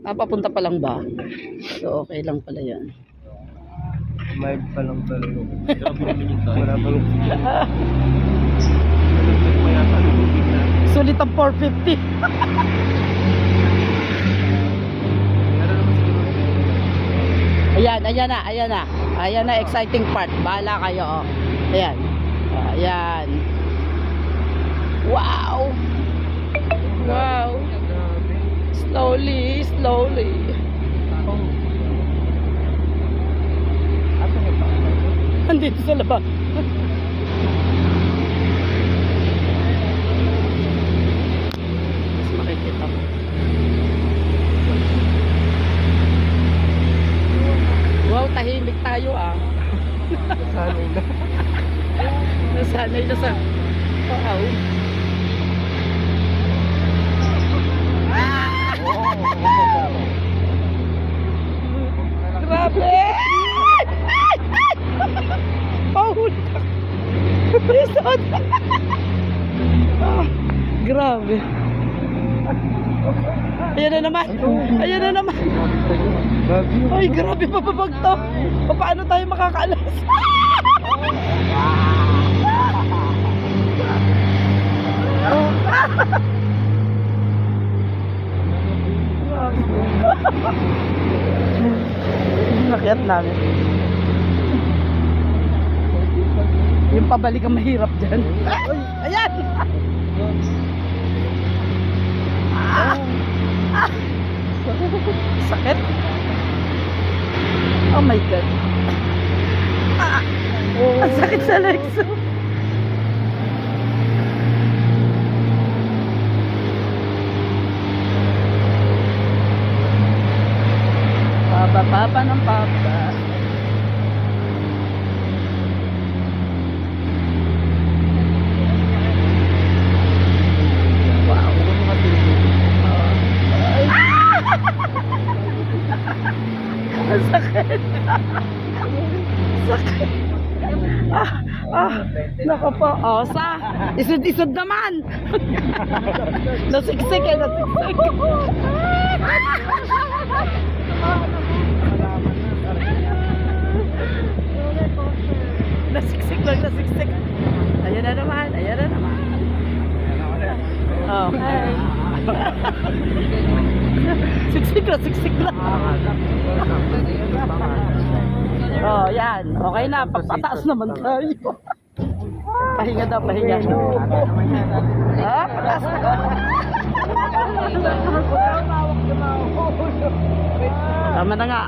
Papunta pa lang ba? So, okay lang pala yan. May pa lang talaga. Wala pa lang. Sulit ang 450. Ayan, ayan na, ayan na. Ayan na, exciting part. Bahala kayo, oh. Ayan. Ayan. Wow! Wow! Slowly, slowly. Andito sa labas. Mas makikita ko. Wow, tahimik tayo ah. Sanay na. Nasanay na sa... Wow. Grabe! Paul! Prisod! Grabe. Ayan na naman. Ayan na naman. Ay, grabe papabag to. Paano tayo makakaalas? Nakiat namin. Yung pabalik ang mahirap dyan. Ayan! Sakit. Oh my God. Ang sakit sa legs. Papa ng papa. Wow. Ang sakit. Sakit. Naka po. Oh, sa. Isod-isod naman. Nasiksik eh, nasiksik. Nasiksik lang, nasiksik. Ayan na naman, ayan na naman. Oh, hi. Siksik lang, siksik lang. Oh, yan. Okay na, papataas naman tayo. Pahinga daw, pahinga. Ah, pataas na. Tama na nga.